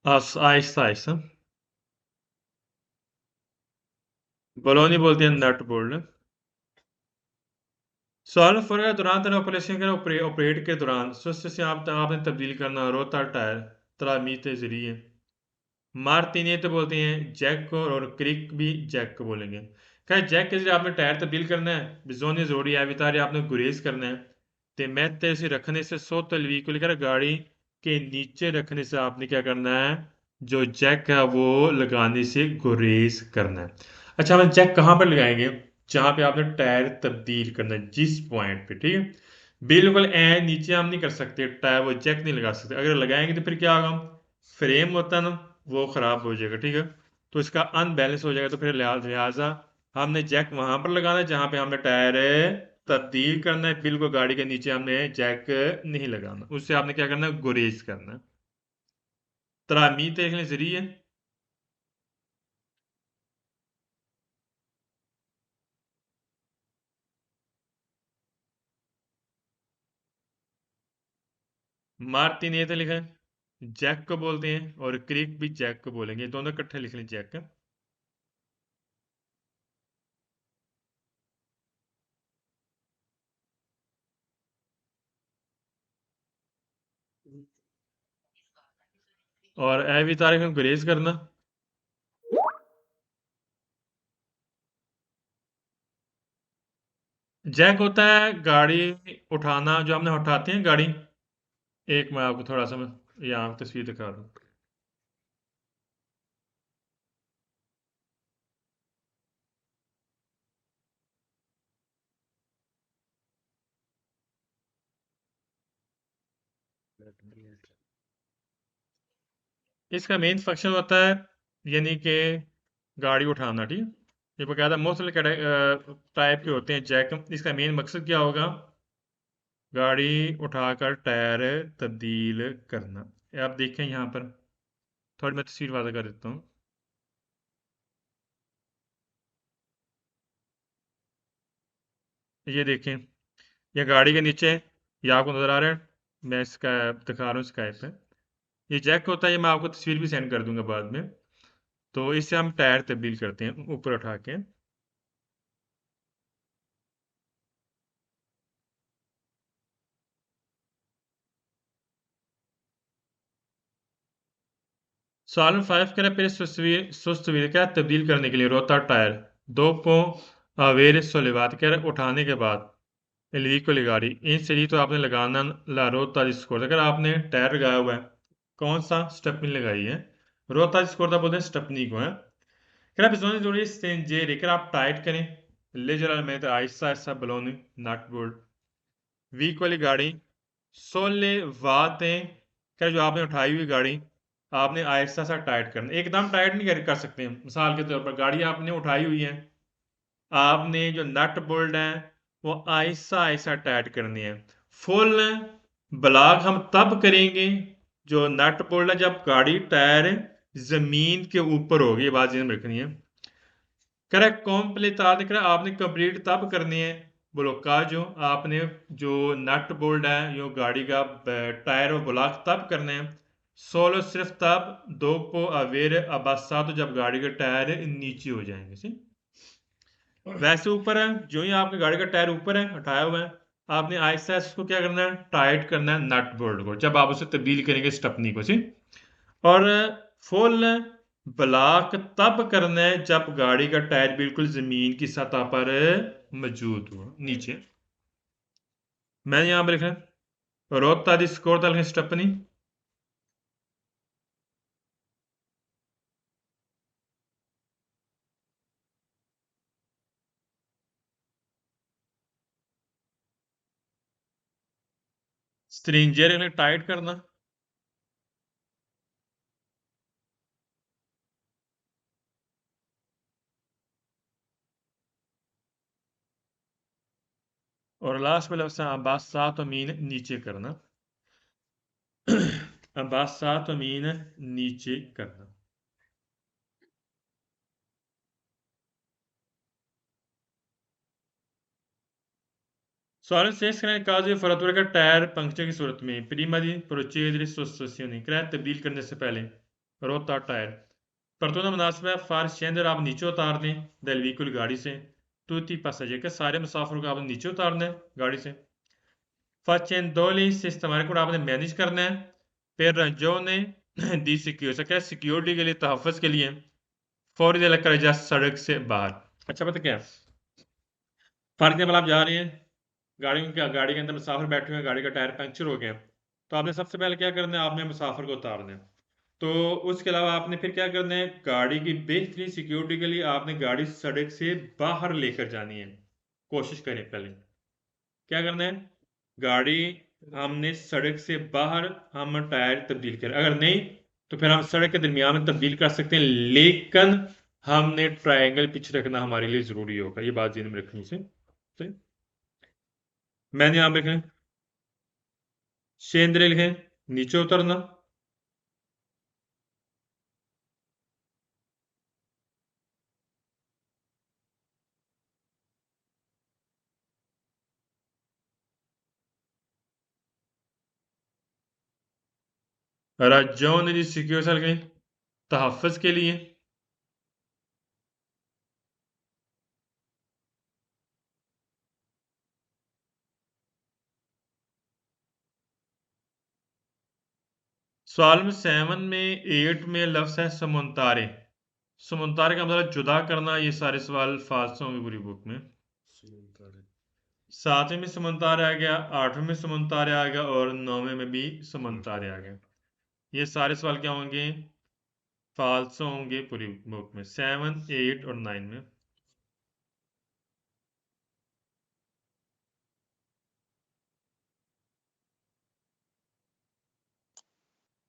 आहिस्ता आहिस्ता, बलोनी बोलते हैं नट बोल्ट। सॉल्व फॉर के दौरान तरह ऑपरेशन कर ऑपरेट के दौरान सुस्त से आपने तब्दील करना रोता टायर तरामीत जरिए मार्टिने तो बोलते हैं जैक को और क्रिक भी जैक को बोलेंगे। क्या जैक के जरिए आपने टायर तब्दील करना है बिजोनी जोड़ी है बितारे आपने गुरेज करना है तो मैं तेरे रखने से सो तलवी को लेकर गाड़ी के नीचे रखने से आपने क्या करना है जो जैक है वो लगाने से गुरेज करना है। अच्छा हम जैक कहाँ पर लगाएंगे जहाँ पे आपने टायर तब्दील करना है जिस पॉइंट पे, ठीक है बिल्कुल नीचे हम नहीं कर सकते, टायर वो जैक नहीं लगा सकते। अगर लगाएंगे तो फिर क्या होगा, फ्रेम होता है ना वो ख़राब हो जाएगा, ठीक है। तो इसका अनबैलेंस हो जाएगा, तो फिर लिहाजा हमने जैक वहां पर लगाना है जहां पे हमने टायर तब्दील करना है। बिल्कुल गाड़ी के नीचे हमने जैक नहीं लगाना, उससे आपने क्या करना है, गुरेज करना है। तरामीद देखने जरिए मार्टिन ये तो लिखा है, जैक को बोलते हैं, और क्रिक भी जैक को बोलेंगे, दोनों इकट्ठे लिख लें जैक का। और भी तारीख में गुरेज करना। जैक होता है गाड़ी उठाना, जो हमने उठाते हैं गाड़ी। एक मैं आपको थोड़ा सा मैं यहाँ तस्वीर दिखा दूँ। इसका मेन फंक्शन होता है यानी कि गाड़ी उठाना, ठीक है। ये बकायदा मुख्तलिफ टाइप के होते हैं जैक। इसका मेन मकसद क्या होगा, गाड़ी उठाकर टायर तब्दील करना। ये आप देखें यहाँ पर, थोड़ी मैं तस्वीर वाज़ा कर देता हूँ। ये देखें, ये गाड़ी के नीचे, ये आपको नज़र आ रहा है, मैं इसका दिखा रहा हूँ स्काइप पे। ये जैक होता है, ये मैं आपको तस्वीर भी सेंड कर दूंगा बाद में। तो इससे हम टायर तब्दील करते हैं ऊपर उठा के। सॉल्व 5 कह रहा है, पहले सुस्त क्या तब्दील करने के लिए रोता टायर दो पो अवेर सोलेवात कह रहा है, उठाने के बाद एलवी को लगाड़ी इन सही तो आपने लगाना ला रोता स्कोर। अगर आपने टायर लगाया हुआ है, कौन सा स्टेपनी लगाई है, रोता स्कोर था बोलते हैं स्टेपनी को है। कह रहा bisogna जोड़िए स्टेंजेर कर आप टाइट करें, ले जरा में तो Aahista Aahista बलोनी nut bolt week वाली गाड़ी सोले वाते क्या, जो आपने उठाई हुई गाड़ी आपने आहिस्ता सा टाइट करना, एकदम टाइट नहीं कर सकते। मिसाल के तौर पर गाड़ी आपने उठाई हुई है, आपने जो नट बोल्ट है वो आहिस्ता आहिस्ता टाइट करनी है। फुल ब्लॉक हम तब करेंगे जो नट बोल्ट है जब गाड़ी टायर जमीन के ऊपर होगी, ये बात ध्यान में रखनी है। करेक्ट कॉम्प्लीट आपने कंप्लीट तब करनी है ब्लॉकाज, जो आपने जो नट बोल्ट है जो गाड़ी का टायर और ब्लॉक तब करने हैं सोलो सिर्फ तब दो को अवेर अबासा, तो जब गाड़ी के टायर नीचे हो जाएंगे सी। वैसे ऊपर है, जो ही आपकी गाड़ी का टायर ऊपर है उठाया हुआ है, आपने आहिस्ता आहिस्ता उसको क्या करना है, टाइट करना है नट बोल्ट को, जब आप उसे तब्दील करेंगे स्टपनी को सी। और फुल ब्लॉक तब करना है जब गाड़ी का टायर बिल्कुल जमीन की सतह पर मौजूद हो नीचे। मैंने यहां पर लिखा रोता दी स्कोर था स्टपनी। स्ट्रिंजर टाइट करना, और लास्ट में लफ्ज़ अब्बास सात मीन नीचे करना। अब्बास सात मीन नीचे करना। सवाल शेष करें काजी फरतुर का टायर पंक्चर की सूरत में प्रीमा दी प्रोचेदरी सोसियोनी क्रैक तब्दील करने से पहले रोता टायर परतुना मुनासिब है फार शेंदर आप नीचे उतार दें दल व्हीकल गाड़ी से तूती पैसेंजर के सारे मुसाफिरों को आपने नीचे उतारना है गाड़ी से। फर्स्ट दोली से इस्तेमाल को आपने मैनेज करना है। फिर जो ने दी सिक्योरिटी के लिए तहफ़्फ़ुज़ के लिए फौरी दिल कर जा सड़क से बाहर। अच्छा पता क्या फर्क है, आप जा रहे हैं गाड़ी के अंदर मुसाफिर बैठे हुए हैं, गाड़ी का टायर पंक्चर हो गया, तो आपने सबसे पहले क्या करना है, आपने मुसाफिर को उतारना है। तो उसके अलावा आपने फिर क्या करना है, गाड़ी की बेहतरीन सिक्योरिटी के लिए आपने गाड़ी सड़क से बाहर लेकर जानी है। कोशिश करें पहले क्या करना है, गाड़ी हमने सड़क से बाहर हम टायर तब्दील कर, अगर नहीं तो फिर हम सड़क के दरमियान में तब्दील कर सकते हैं, लेकिन हमने ट्रायंगल पिच रखना हमारे लिए जरूरी होगा। ये बात ध्यान में रखनी से सही। मैंने यहां पे लिखें शेंद्रे लिखें नीचे उतरना, रज्जों ने जी सिक्योर के तहफ़्फ़ुज़ के लिए, सवाल में 7 में 8 में लफ्ज़ है समुनतारे। समुनतारे का मतलब जुदा करना। ये सारे सवाल फाल्स होंगे पूरी बुक में। 7वें में समुनतारे आ गया, 8वें में समुनतारे आ गया और 9वें में भी समुनतारे आ गया। ये सारे सवाल क्या होंगे? फाल्स होंगे पूरी बुक में 7, 8 और 9 में।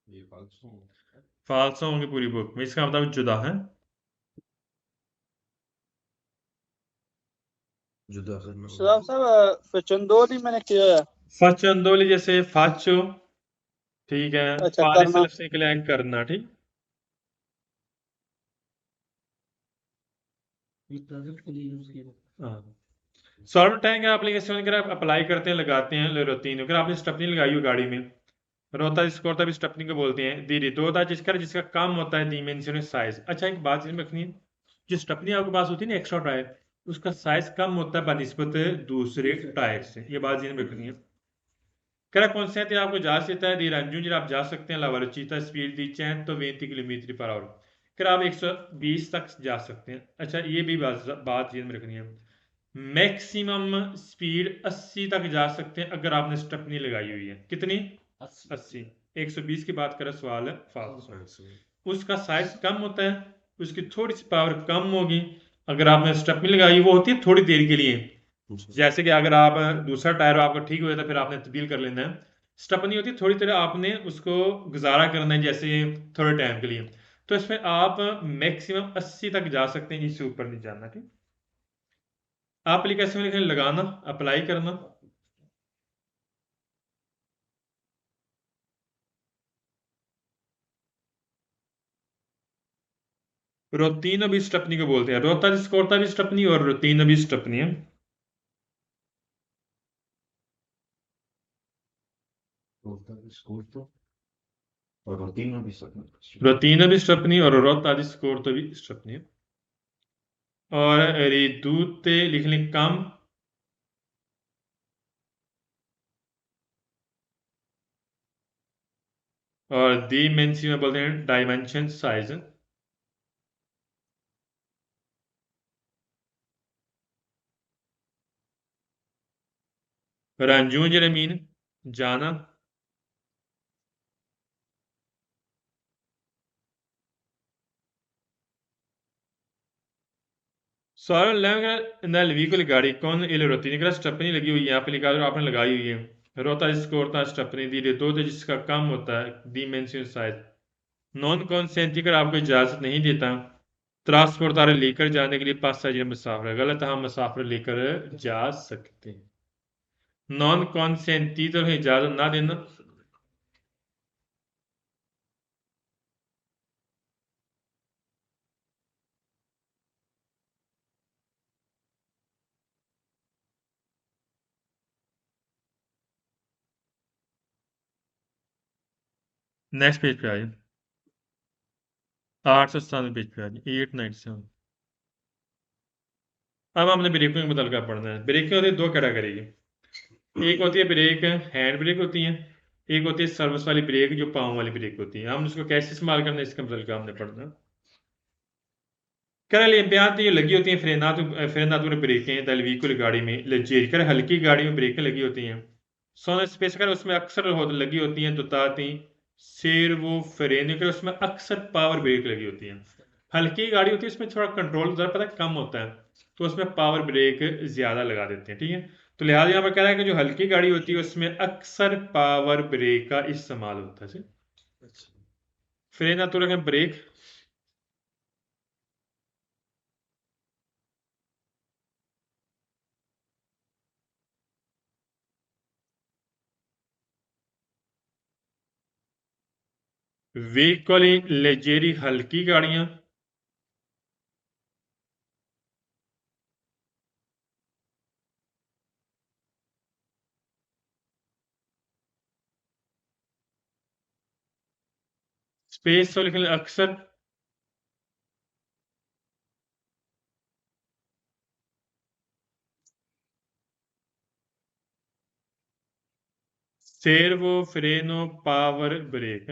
ये फाल्स होंगे पूरी बुक में, इसका मतलब जुदा है। जुदा करना शराब साहब फचंदोली मैंने किया है। फचंदोली जैसे फाचो, ठीक है, अच्छा पाने से करना। लफ्ज़ निकले हैं करना, ठीक। हाँ, सॉल्व टैंक एप्लीकेशन अगर आप अप्लाई करते हैं, लगाते हैं रूटीन, अगर आपने स्टेपनी लगाई हो गाड़ी में, रोता इसको भी स्टेपनी को बोलते हैं। दीदी दो होता है जिसका काम होता है डिमेंशन साइज। अच्छा एक बात इसमें रखनी है, जो स्टेपनी आपके पास होती है ना एक्स्ट्रा टायर, उसका साइज कम होता है बनिस्बत दूसरे टायर से। ये बात इसमें रखनी है। करा कौन से आपको जा सकता है दी रंजू जी, आप जा सकते हैं लावरचीता स्पीड दी चैन तो 20 किलोमीटर पर आवर, कर आप 120 तक जा सकते हैं। अच्छा ये भी बात में रखनी है, मैक्सिमम स्पीड 80 तक जा सकते हैं अगर आपने स्टेपनी लगाई हुई है। कितनी? 80। 120 की बात करें सवाल है फाल्स। उसका साइज कम होता है, उसकी थोड़ी सी पावर कम होगी अगर आपने स्टेपनी लगाई, वो होती है थोड़ी देर के लिए। जैसे कि अगर आप दूसरा टायर आपका ठीक हो जाता है फिर आपने तब्दील कर लेना है। स्टेपनी होती है थोड़ी देर आपने उसको गुजारा करना है, जैसे थोड़े टाइम के लिए। तो इसमें आप मैक्सिमम 80 तक जा सकते हैं, इससे ऊपर नहीं जाना। ठीक, एप्लीकेशन में लिखें लगाना, अप्लाई करना। रोतीनो भी स्टेपनी को बोलते हैं, रोता स्कोरता भी स्टेपनी और रोतीनो भी स्टेपनी है। रोतीनो भी स्टेपनी और रोता स्कोरता भी स्टेपनी है। और रिदूते लिख लें कम, और डिमेंसी में बोलते हैं डायमेंशन साइज। रंजू जरमीन जाना, सवाल nel veicolo गाड़ी कौन इल रोती निकला स्टेपनी लगी हुई है, यहाँ पे लिखा है आपने लगाई हुई है। रोता स्कोरता स्टेपनी धीरे दो जिसका कम होता है डिमेंशन साइज। नॉन कॉन्सेंटिकर आपको इजाजत नहीं देता ट्रांसपोर्ट लेकर जाने के लिए पैसेंजर मुसाफिर। गलत, हम मुसाफिर लेकर जा सकते हैं। नॉन कॉन्सेंटी तो इजाजत ना देना। नेक्स्ट पेज पे आ जाए, 897 पेज पे आ जाए, 897। अब हमने ब्रेकों के मुताबिक पढ़ना है। ब्रेकें होती है दो कैटेगरी की, एक होती है ब्रेक हैंड ब्रेक होती है, एक होती है सर्विस वाली ब्रेक जो पाँव वाली ब्रेक होती है। हम उसको कैसे इस्तेमाल करना है इसके मुताबिक हमने पढ़ना है। कर इम्तिहान तो ये लगी होती हैं फ्रेनात ब्रेकें दल व्हीकल गाड़ी में लग्जरी कर हल्की गाड़ी में ब्रेकें लगी होती हैं। सोना स्पेस कर उसमें अक्सर लगी होती हैं दुताती शेर वो फ्रेन कर उसमें अक्सर पावर ब्रेक लगी होती हैं। हल्की गाड़ी होती है उसमें थोड़ा कंट्रोल ज़रा पता कम होता है तो उसमें पावर ब्रेक ज़्यादा लगा देते हैं। ठीक है, तो लिहाजा यहाँ पर कह रहा है कि जो हल्की गाड़ी होती है उसमें अक्सर पावर ब्रेक का इस्तेमाल होता है। अच्छा फिर ना तो रखें ब्रेक, व्हीकल लेजेरी हल्की गाड़ियां, स्पेस तो लिख लें अक्सर, सेर्वो फ्रेनो पावर ब्रेक।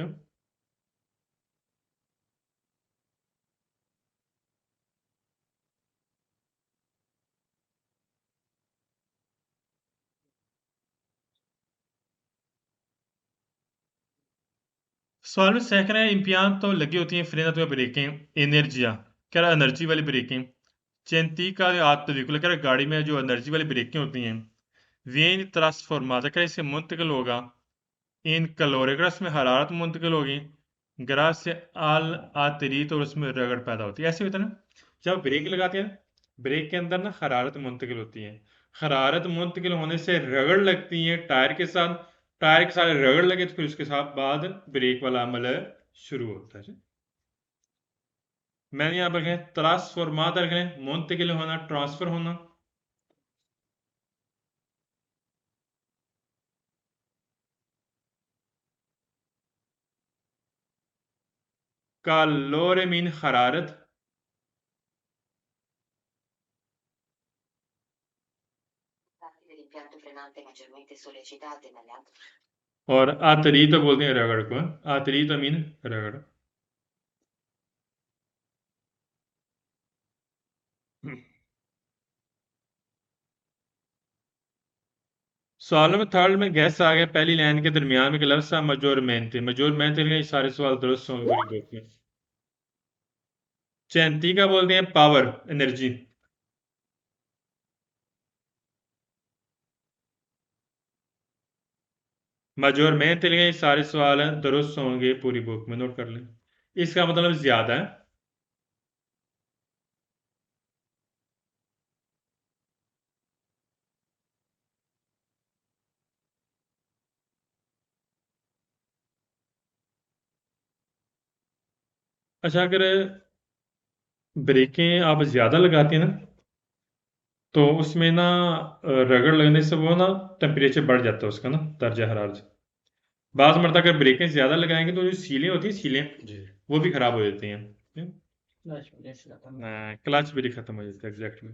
सवाल में सेकंड है इम्पियान तो लगी होती हैं फ्रेना तो ब्रेकें एनर्जिया, कह रहा एनर्जी वाली ब्रेकें चेंती का आत व्हीकल, कह रहा गाड़ी में जो एनर्जी वाली ब्रेकें होती हैं वेन ट्रांसफॉर्माता, कह इससे मुंतकिल होगा इन कलोरेग्रस में हरारत मुंतकिल होगी, ग्रास से आल आतरीत और उसमें रगड़ पैदा होती है। ऐसे होता है ना जब ब्रेक लगाते हैं ब्रेक के अंदर ना हरारत मुंतकिल होती है, हरारत मुंतकिल होने से रगड़ लगती है टायर के साथ, टायर के साथ रगड़ लगे तो फिर उसके साथ बाद ब्रेक वाला अमल शुरू होता है। मैंने यहाँ पर लिखा है ट्रांसफॉर्माता लिखा है मुंतकिल होना, ट्रांसफर होना। calore मीन हरारत, parti dell'impianto frenante maggiormente sollecitate dalle altre. और आतरीत बोलते हैं रगड़ को, आतरीत मीन रगड़। सवालों में थर्ड में गैस आ गया, पहली लाइन के दरमियान में एक लफ्ज़ था मजोर मेहनत, सारे सवाल दुरुस्त होंगे पूरी बुक में। चैंती का बोलते हैं पावर एनर्जी, मजोर मेहनत सारे सवाल दुरुस्त होंगे पूरी बुक में, नोट कर लें। इसका मतलब ज्यादा है। अच्छा अगर ब्रेकें आप ज्यादा लगाते हैं ना तो उसमें ना रगड़ लगने से वो ना टेम्परेचर बढ़ जाता है उसका ना दर्जा हरारत। बाज़ मरतबा अगर ब्रेकें ज्यादा लगाएंगे तो जो सीलें होती हैं सीलें जी वो भी खराब हो जाती हैं, Flash क्लच भी खत्म हो जाता है एग्जैक्टली।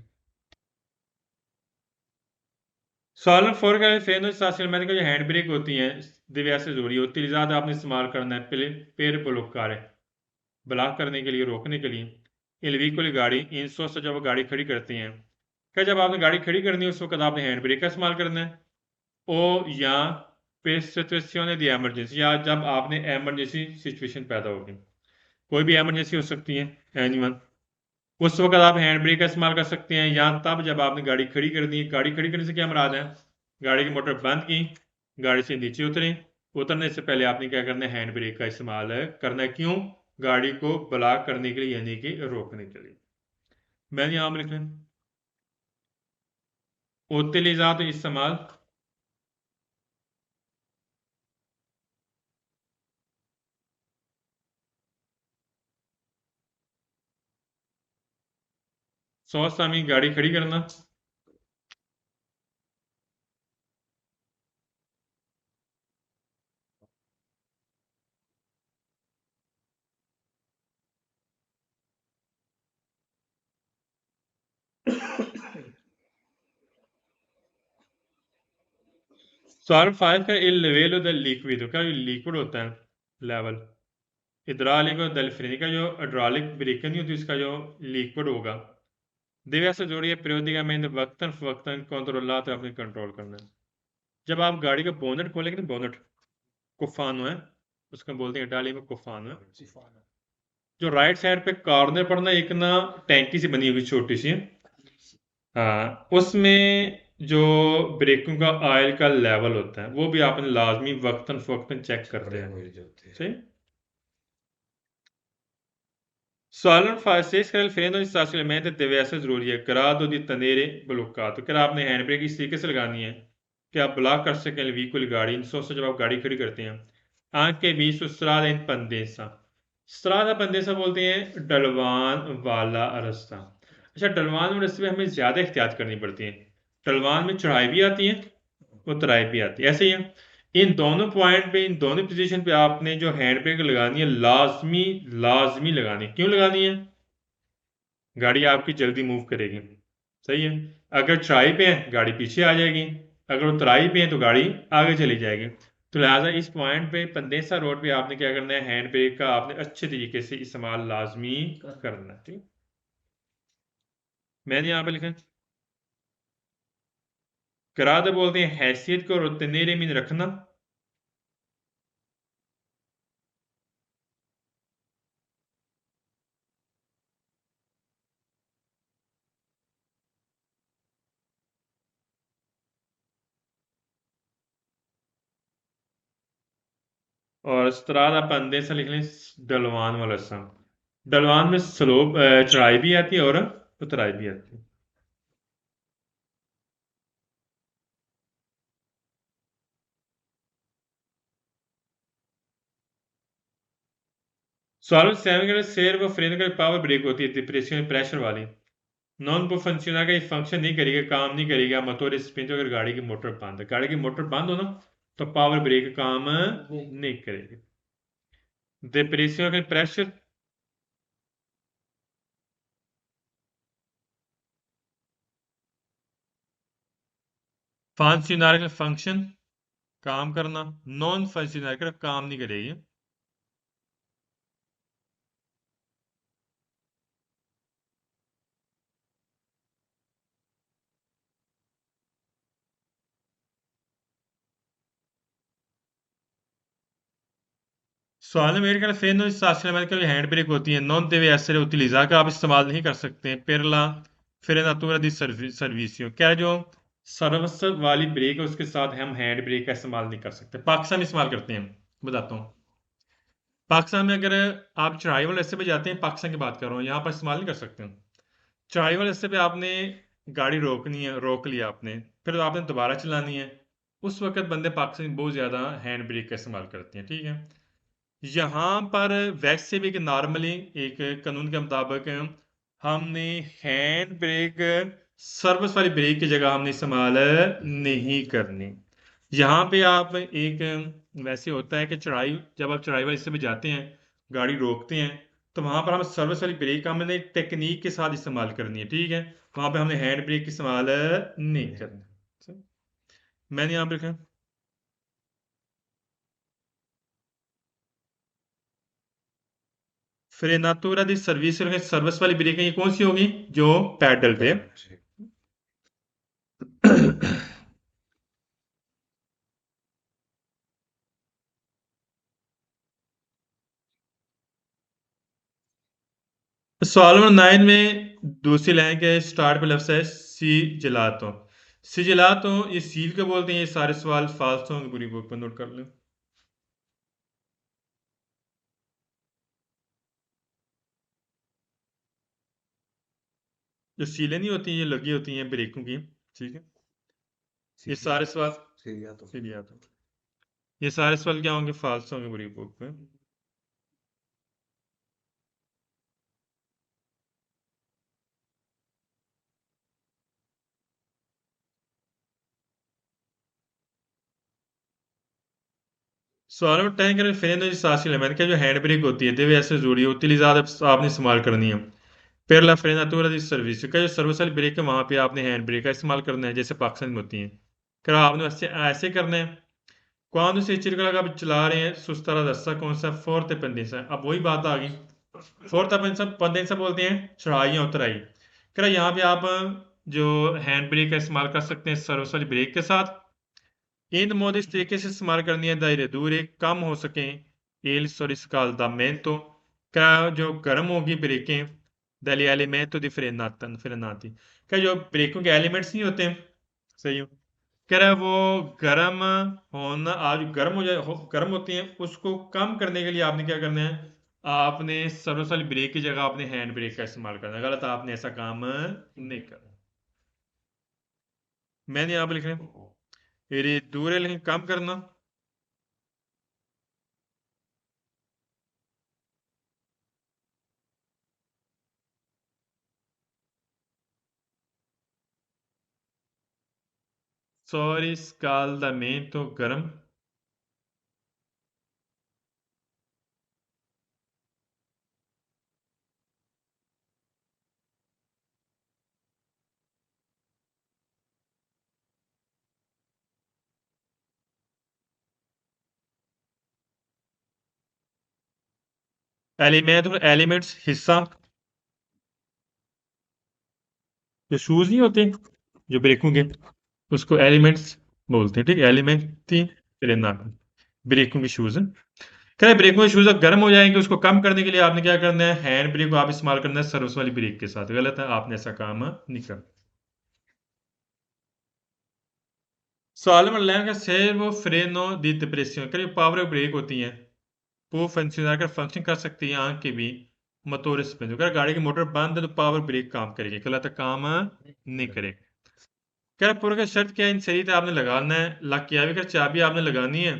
सॉल्व फोर का फेनो सासिल मैंने कहा जो हैंड ब्रेक होती हैं दिव्या से जोड़ी होती है ज़्यादा आपने इस्तेमाल करना है पहले पैर ब्लॉक ब्लॉक करने के लिए, रोकने के लिए। इलवीकुल गाड़ी इंसो से जब गाड़ी खड़ी करती हैं, क्या जब आपने गाड़ी खड़ी करनी है उस वक्त आपने हैंड ब्रेक का इस्तेमाल करना है, ओ या पेस्ट्रेशन दी एमरजेंसी, या जब आपने एमरजेंसी सिचुएशन पैदा होगी, कोई भी एमरजेंसी हो सकती है एनीवन, उस वक्त आप हैंड ब्रेक का इस्तेमाल कर सकते हैं, या तब जब आपने गाड़ी खड़ी कर दी। गाड़ी खड़ी करने से क्या मुराद है, गाड़ी की मोटर बंद की, गाड़ी से नीचे उतरे, उतरने से पहले आपने क्या करना है हैंड ब्रेक का इस्तेमाल करना है। क्यों, गाड़ी को ब्लॉक करने के लिए यानी कि रोकने के लिए। मैंने यहाँ लिख लें उतलिजात इस्तेमाल सामी गाड़ी खड़ी करना, सॉल्व फाइव का il livello del liquido, क्या लिक्विड होता है लेवल, इद्रालिको del freni का जो हाइड्रोलिक ब्रेक नहीं होती उसका जो लिक्विड होगा, दिव्या से जोड़िए periodicamente वक्तन फवक्तन कंट्रोलात अपने कंट्रोल करना है। जब आप गाड़ी का बोनट खोलेंगे ना, बोनट कुफानो है उसका बोलते हैं इटाली में कुफानो है, जो राइट साइड पे कॉर्नर पर ना एक ना टैंकी सी बनी हुई छोटी सी, हाँ उसमें जो ब्रेकों का ऑयल का लेवल होता है वो भी आपने लाजमी वक्तन फवक्तन चेक करते बड़े हैं। ऑयल जो होते हैं। सही। Solen fases che il freno di sta sull'elemento deve essere ज़रूरी है grado di tenere bloccato। अगर आपने हैंड ब्रेक इस तरीके से लगानी है कि आप ब्लॉक कर सकें व्हीकल गाड़ी इन सोचो जब आप गाड़ी खड़ी करते हैं anche visto strada in pendenza। strada pendenza बोलते हैं ढलवान वाला रास्ता। अच्छा, ढलवान वाले रास्ते में हमें ज़्यादा एहतियात करनी पड़ती है। ढलवान में चढ़ाई भी आती है उतराई भी आती है। ऐसे ही है इन दोनों पॉइंट पे, इन दोनों पोजीशन पे आपने जो हैंड ब्रेक लगानी है लाजमी लाजमी लगानी है। क्यों लगानी है? गाड़ी आपकी जल्दी मूव करेगी। सही है। अगर चढ़ाई पे है गाड़ी पीछे आ जाएगी, अगर उतराई पे है तो गाड़ी आगे चली जाएगी। तो लिहाजा इस पॉइंट पे पंदेसा रोड पे आपने क्या करना है, हैंड ब्रेक का आपने अच्छे तरीके से इस्तेमाल लाजमी करना है। ठीक, मैंने यहाँ पे लिखा करार बोलते हैं हैसियत को और तनेरे में रखना। और स्त्रादा पंदेसा लिख लें डलवान वाला सा। डलवान में स्लोप चढ़ाई भी आती है और उतराई भी आती है। सॉल्व सेवन के शेयर व फ्रेन का पावर ब्रेक होती है प्रेशर प्रेशर वाली। नॉन वो फंक्शन का फंक्शन नहीं करेगा, काम नहीं करेगा मोटर स्पिन तो अगर गाड़ी की मोटर बंद है, गाड़ी की मोटर बंद हो ना तो पावर ब्रेक काम नहीं करेगी। प्रेशर का प्रेशर फंक्शनल का फंक्शन काम करना, नॉन फंक्शनल का काम नहीं करेगी। सवाल मेरे ख्याल freno di stazione che hand brake होती है non deve essere utilizzata, आप इस्तेमाल नहीं कर सकते हैं per la frenatura di servizio। क्या जो सर्विस वाली ब्रेक है उसके साथ हम हैंड ब्रेक का इस्तेमाल नहीं कर सकते। पाकिस्तान में इस्तेमाल करते हैं, बताता हूँ। पाकिस्तान में अगर आप चढ़ाई वाले रास्ते पे जाते हैं, पाकिस्तान की बात कर रहा हूँ, यहाँ पर इस्तेमाल नहीं कर सकते हैं। चढ़ाई वाले रास्ते पे आपने गाड़ी रोकनी है, रोक लिया आपने, फिर आपने दोबारा चलानी है, उस वक्त बंदे पाकिस्तान में बहुत ज़्यादा हैंड ब्रेक का इस्तेमाल करते हैं। ठीक है, यहाँ पर वैसे भी कि नॉर्मली एक कानून के मुताबिक हमने हैंड ब्रेक सर्विस वाली ब्रेक की जगह हमने इस्तेमाल नहीं करनी। यहाँ पे आप एक वैसे होता है कि चढ़ाई जब आप चढ़ाई वाले हिस्से पे जाते हैं, गाड़ी रोकते हैं, तो वहाँ पर हम सर्विस वाली ब्रेक हमने टेक्निक के साथ इस्तेमाल करनी है। ठीक है, वहाँ पे हमने हैंड ब्रेक इस्तेमाल नहीं करना। मैंने यहाँ पे लिखा फ्रेनातुरा दी सर्विस सर्विस वाली ब्रेक ये कौन सी होगी? जो पैडल पे। सवाल नंबर 9 में दूसरी लाइन के स्टार्ट पे लफ्ज़ है सी जिलातो। सी जिलातो ये सील के बोलते हैं। ये सारे सवाल फाल्स होंगे, पूरी बुक पर नोट कर लें। जो सीलें नहीं होती ये लगी होती हैं ब्रेकों की। ठीक है, ये सारे सवाल सीलियातो, ये सारे सवाल क्या होंगे? फाल्स होंगे पूरी बुक में। सवाल नंबर 10 करें फ्रेनो di सासिल मैंने कहा जो हैंड ब्रेक होती है देवे ऐसे जरूरी है उतनी ज़्यादा आपने इस्तेमाल करनी है। per la frenatura di servizio का जो सर्विस वाली ब्रेक है वहाँ पे आपने हैंड ब्रेक का इस्तेमाल करना है, जैसे पाकिस्तान में होती है। क्या आपने ऐसे ऐसे करना है? कौन से चिरकला का आप चला रहे हैं सुस्तारा दस्ता कौन सा फोर्थ पेंडेंसा। अब वही बात आ गई, फोर्थ पेंडेंसा बोलते हैं चढ़ाई या उतराई। क्या यहाँ पे आप जो हैंड ब्रेक का इस्तेमाल कर सकते हैं सर्विस वाली ब्रेक के साथ। इन मोड इस तरीके से इस्तेमाल करनी है दायरे दूर कम हो सकें एल सोरिस्काल्दामेंटो का जो गर्म होगी ब्रेकें dagli elementi di frenati। क्या जो ब्रेकों के एलिमेंट्स नहीं होते हैं सही हूँ। कह रहा है वो गर्म होना, आज गर्म हो जाए गर्म होती है, उसको कम करने के लिए आपने क्या करना है, आपने सर्विस वाली ब्रेक की जगह आपने हैंड ब्रेक का इस्तेमाल करना है। गलत, आपने ऐसा काम नहीं करना। मैंने यहाँ पे लिख रहे ये दूर है लेकिन कम करना, riscaldamento गर्म, एलिमेंट्स हिस्सा, जो शूज नहीं होते जो ब्रेकों के, उसको एलिमेंट्स बोलते हैं। ठीक, एलिमेंट थी फिर ना ब्रेकों के शूज। कह रहे ब्रेकों के शूज जब गर्म हो जाएंगे, उसको कम करने के लिए आपने क्या करना है, हैंड ब्रेक को आप इस्तेमाल करना है सर्विस वाली ब्रेक के साथ। गलत है, आपने ऐसा काम नहीं करना। Solemn que servo freno di depresión, करीब पावर ब्रेक होती हैं वो फंक्शन कर सकती है आंख के भी मोटर स्पिन। अगर गाड़ी की मोटर बंद है तो पावर ब्रेक काम करेगी, गलत है, काम नहीं करेगी। क्या पूरा का शर्त क्या है, इन सही तो आपने लगाना है, लग किया भी कर चाबी आपने लगानी है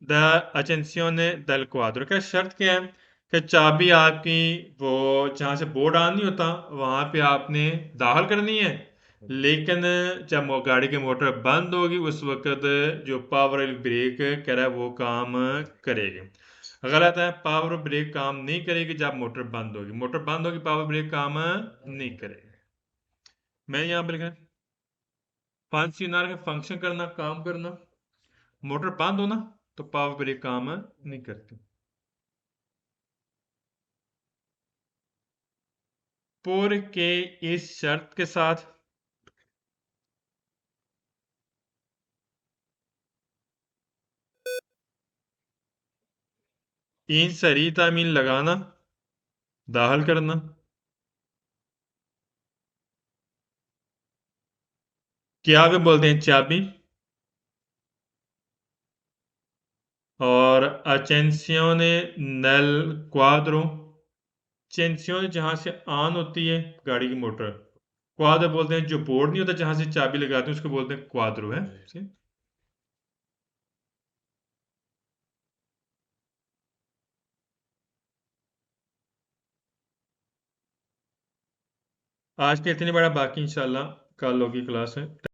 द अचेंसियोने दल क्वाद्रो। क्या शर्त क्या है कि चाबी आपकी वो जहाँ से बोर्ड ऑन नहीं होता वहां पे आपने दाखिल करनी है, लेकिन जब गाड़ी की मोटर बंद होगी उस वक्त जो पावर ब्रेक कह रहा है वो काम करेगी। गलत है, पावर ब्रेक काम नहीं करेगी जब मोटर बंद होगी। मोटर बंद होगी, पावर ब्रेक काम नहीं करेगी। मैं यहाँ पर लिखा फंक्शनर का फंक्शन करना, काम करना, मोटर बंद होना तो पावर ब्रेक काम नहीं करती। पुर के इस शर्त के साथ इन सरी तामील लगाना, दाखिल करना, क्या वे बोलते हैं चाबी, और अचेंसियोने नल क्वाद्रो, चेंसियोने जहां से ऑन होती है गाड़ी की मोटर, क्वाद्रो बोलते हैं जो बोर्ड नहीं होता जहां से चाबी लगाते हैं उसको बोलते हैं क्वाद्रो है। आज के इतनी बड़ा, बाकी इंशाल्लाह कल होगी क्लास है।